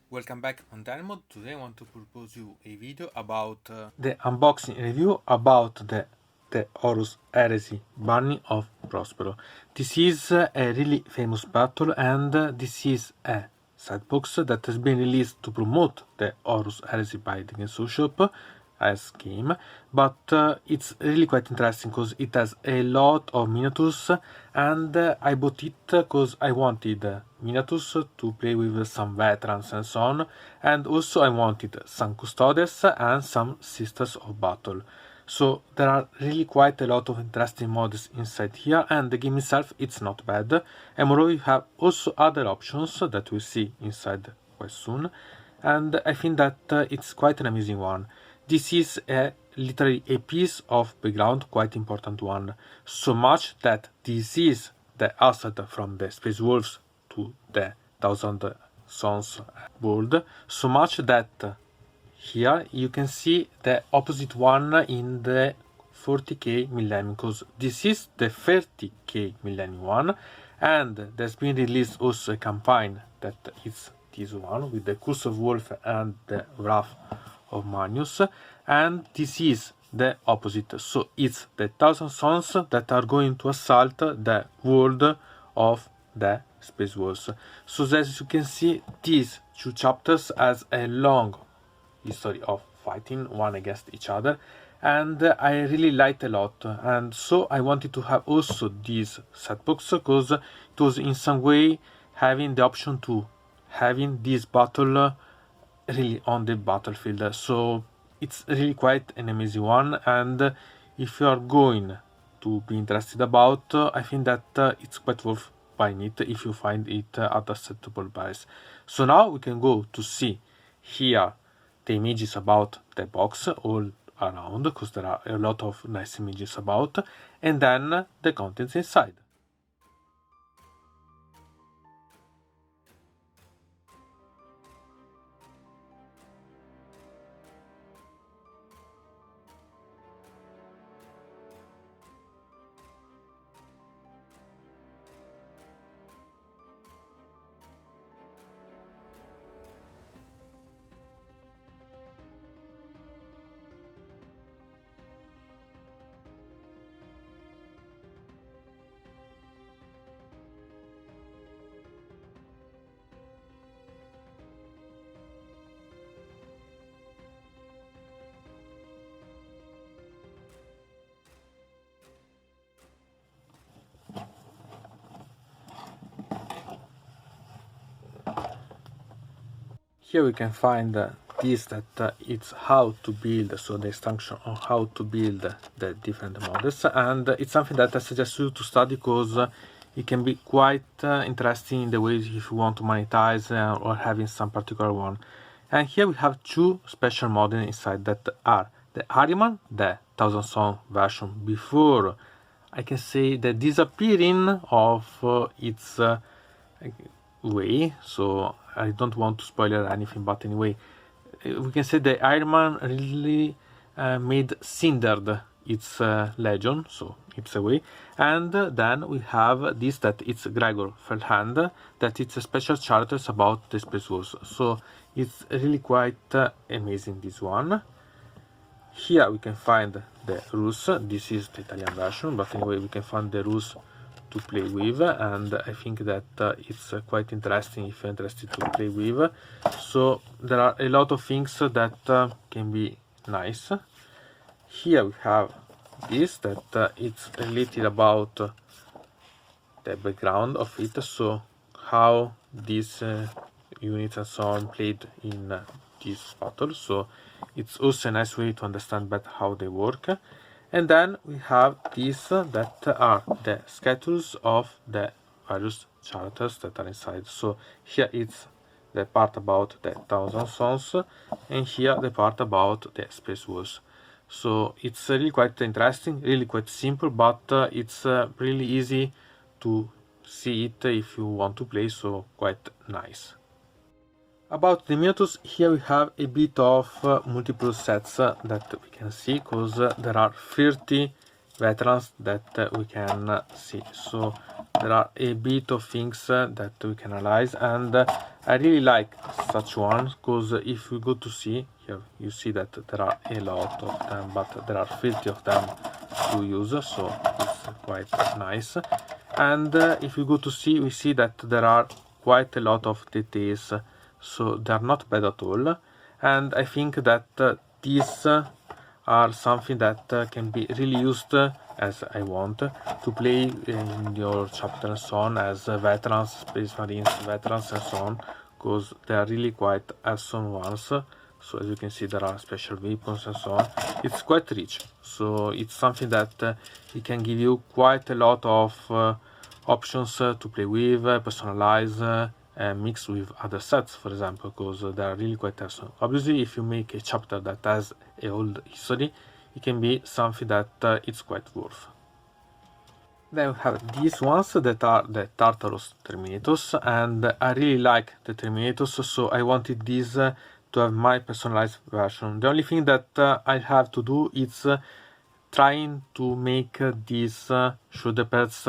Welcome back on Delmod. Today I want to propose you a video about the unboxing review about the Horus Heresy bunny of Prospero. This is a really famous battle, and this is a setbox that has been released to promote the Horus Heresy by the Game Shop as game, but it's really quite interesting because it has a lot of miniatures, and I bought it because I wanted miniatures to play with some veterans and so on, and also I wanted some custodes and some sisters of battle. So there are really quite a lot of interesting models inside here, and the game itself it's not bad, and moreover you have also other options that we'll see inside quite soon, and I think that it's quite an amazing one. This is literally a piece of background, quite important one, so much that this is the asset from the Space Wolves to the Thousand Sons world, so much that here you can see the opposite one in the 40k millennium, because this is the 30k millennium one, and there's been released also a campaign that is this one with the Curse of Wolf and the Wrath of Magnus, and this is the opposite, so it's the Thousand Sons that are going to assault the world of the Space Wolves. So as you can see, these two chapters has a long history of fighting one against each other, and I really liked a lot, and so I wanted to have also this setbox because it was in some way having the option to having this battle really on the battlefield. So it's really quite an amazing one, and if you are going to be interested about, I think that it's quite worth buying it if you find it at a acceptable price. So now we can go to see here the images about the box all around, because there are a lot of nice images about, and then the contents inside. Here we can find this that it's how to build, so the instruction on how to build the different models, and it's something that I suggest you to study because it can be quite interesting in the ways if you want to monetize or having some particular one. And here we have two special models inside that are the Harriman, the Thousand Song version before, I can say, the disappearing of its way, so I don't want to spoil anything, but anyway, we can say the Iron Man really made cindered its legion, so it's a way. And then we have this that it's Gregor Feldhand, that it's a special character about the Space Wars, so it's really quite amazing, this one. Here we can find the rules. This is the Italian version, but anyway we can find the rules to play with, and I think that it's quite interesting if you're interested to play with. So there are a lot of things that can be nice. Here we have this that it's related about the background of it, so how these units and so on played in this battle, so it's also a nice way to understand better how they work. And then we have these that are the schedules of the various characters that are inside. So here it's the part about the Thousand Sons, and here the part about the Space Wars. So it's really quite interesting, really quite simple, but it's really easy to see it if you want to play, so quite nice. About the miniatures, here we have a bit of multiple sets that we can see, because there are 30 veterans that we can see. So there are a bit of things that we can analyze, and I really like such ones, because if we go to see here, you see that there are a lot of them, but there are 50 of them to use, so it's quite nice. And if we go to see, we see that there are quite a lot of details, so they are not bad at all. And I think that these are something that can be really used as I want to play in your chapter and so on, as veterans, space marines, veterans and so on, because they are really quite awesome ones. So as you can see, there are special weapons and so on. It's quite rich, so it's something that it can give you quite a lot of options to play with, personalize, and mix with other sets, for example, because they are really quite awesome. Obviously, if you make a chapter that has a old history, it can be something that it's quite worth. Then we have these ones that are the Tartarus Terminators, and I really like the Terminators, so I wanted these to have my personalized version. The only thing that I have to do is trying to make these shoulder pads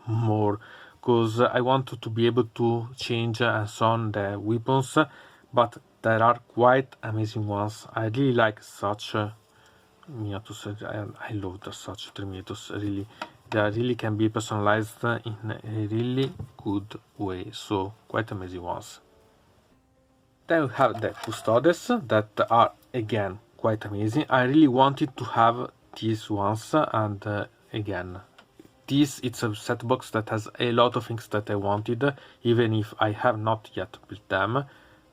more, because I want to be able to change and so on the weapons, but there are quite amazing ones. I really like such miniatures. I love such Terminators, really. They really can be personalized in a really good way, so quite amazing ones. Then we have the Custodes that are again quite amazing. I really wanted to have these ones, and again, it's a set box that has a lot of things that I wanted, even if I have not yet built them,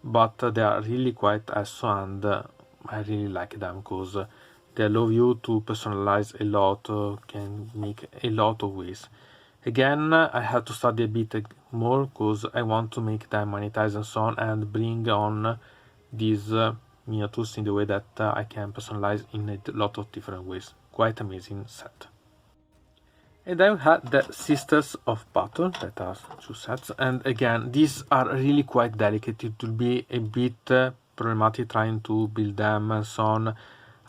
but they are really quite awesome, and I really like them because they allow you to personalize a lot, can make a lot of ways. Again, I have to study a bit more because I want to make them monetize and so on, and bring on these miniatures in the way that I can personalize in a lot of different ways. Quite amazing set. And then we have the Sisters of Battle, that are 2 sets, and again, these are really quite delicate. It will be a bit problematic trying to build them and so on.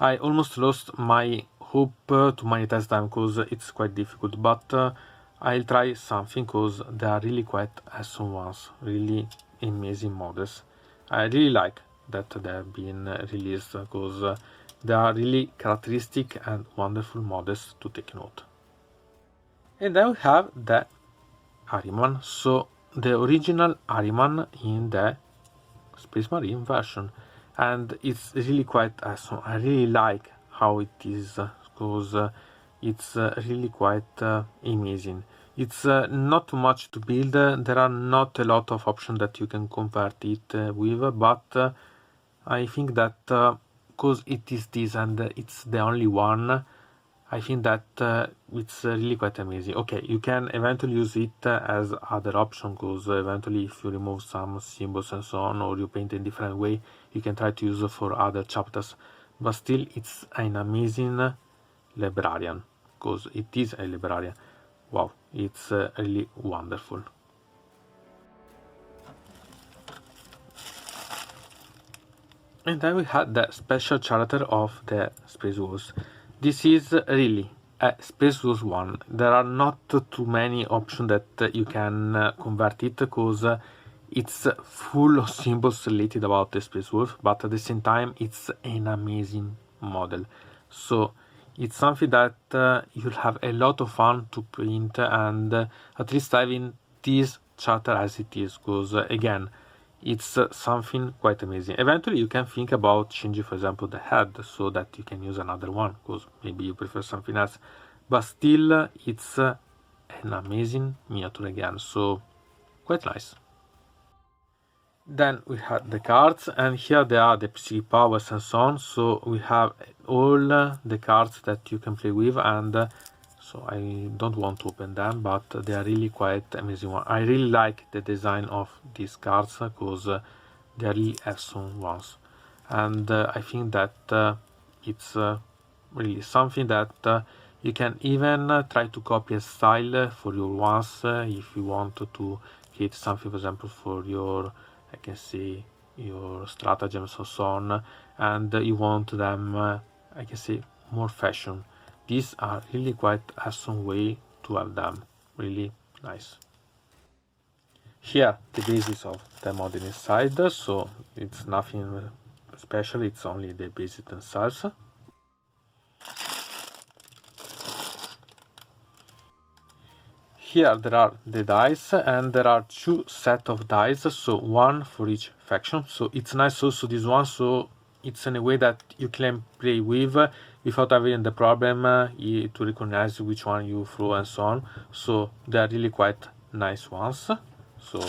I almost lost my hope to monetize them because it's quite difficult, but I'll try something because they are really quite awesome ones, really amazing models. I really like that they have been released because they are really characteristic and wonderful models to take note. And then we have the Ahriman, so the original Ahriman in the Space Marine version, and it's really quite awesome. I really like how it is because it's really quite amazing. It's not too much to build, there are not a lot of options that you can convert it with, but I think that because it is this and it's the only one, I think that it's really quite amazing. Okay, you can eventually use it as other option, because eventually if you remove some symbols and so on, or you paint in a different way, you can try to use it for other chapters, but still it's an amazing librarian, because it is a librarian. Wow, it's really wonderful. And then we had the special character of the Space Wars. This is really a Space Wars 1. There are not too many options that you can convert it, because it's full of symbols related about the Space Wolf, but at the same time it's an amazing model. So it's something that you'll have a lot of fun to print, and at least having this character as it is, because again, it's something quite amazing. Eventually you can think about changing, for example, the head, so that you can use another one, because maybe you prefer something else, but still it's an amazing miniature again, so quite nice. Then we have the cards, and here they are the psychic powers and so on. So we have all the cards that you can play with, and so I don't want to open them, but they are really quite amazing one. I really like the design of these cards because they are really awesome ones, and I think that it's really something that you can even try to copy a style for your ones if you want to create something, for example, for your, I can say, your stratagems or so on, and you want them, I can say, more fashion. these are really quite awesome way to have them, really nice. Here the basis of the model inside, so it's nothing special, it's only the basic themselves. Here there are the dice, and there are two set of dice, so one for each faction. So it's nice also this one, so it's in a way that you can play with without having the problem to recognize which one you throw and so on. So they are really quite nice ones, so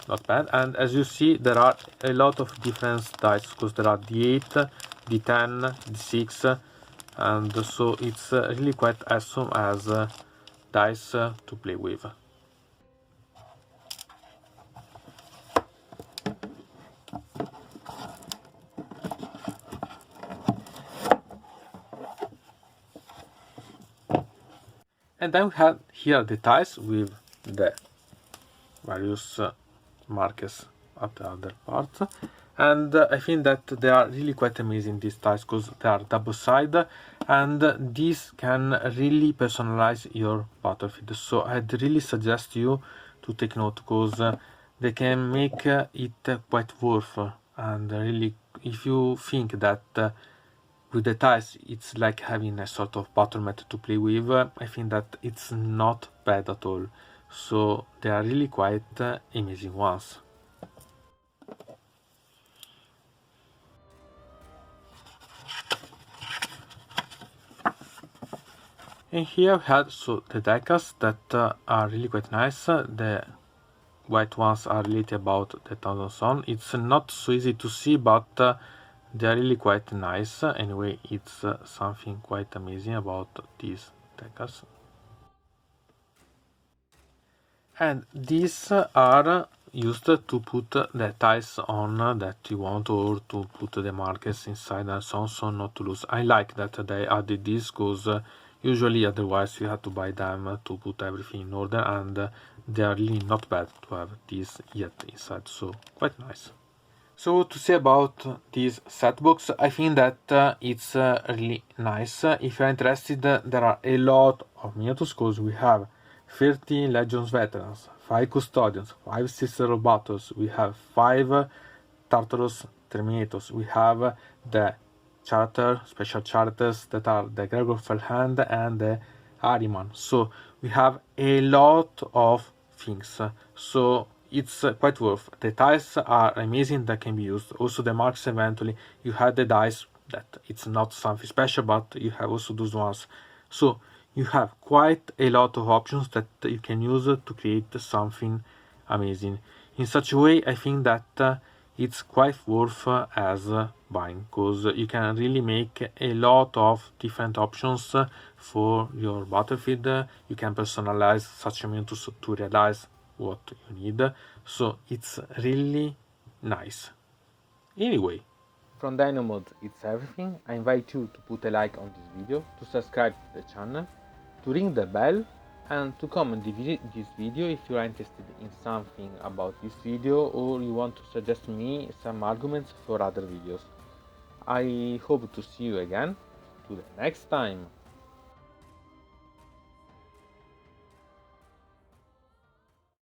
not bad. And as you see, there are a lot of different dice, because there are d8, d10, d6, and so it's really quite awesome as dice to play with. And then we have here the tiles with the various markers at the other parts, and I think that they are really quite amazing, these tiles, because they are double sided, and these can really personalize your battlefield. So I'd really suggest you to take note, because they can make it quite worth, and really, if you think that with the tiles it's like having a sort of battle mat to play with, I think that it's not bad at all. So they are really quite amazing ones. And here we have so the diecast that are really quite nice. The white ones are related about the Thousand Sun. It's not so easy to see, but they are really quite nice. Anyway, it's something quite amazing about these diecast. And these are used to put the tiles on that you want, or to put the markers inside and so on, so not to lose. I like that they added this, because usually otherwise you have to buy them to put everything in order, and they are really not bad to have this yet inside, so quite nice. So to say about this set box, I think that it's really nice. If you're interested, there are a lot of miniatures, because we have 30 Legions veterans, 5 custodians, 5 sister of battles, we have 5 Tartarus Terminators, we have the special charters that are the Gregor Fellhand and the Ahriman. So we have a lot of things, so it's quite worth. The tiles are amazing that can be used. Also the marks, eventually you have the dice that it's not something special, but you have also those ones. So you have quite a lot of options that you can use to create something amazing. In such a way, I think that it's quite worth as buying, because you can really make a lot of different options for your battlefield. You can personalize such miniatures to realize what you need, so it's really nice. Anyway, from Dynamod it's everything. I invite you to put a like on this video, to subscribe to the channel, to ring the bell, and to comment this video if you are interested in something about this video, or you want to suggest me some arguments for other videos. I hope to see you again to the next time.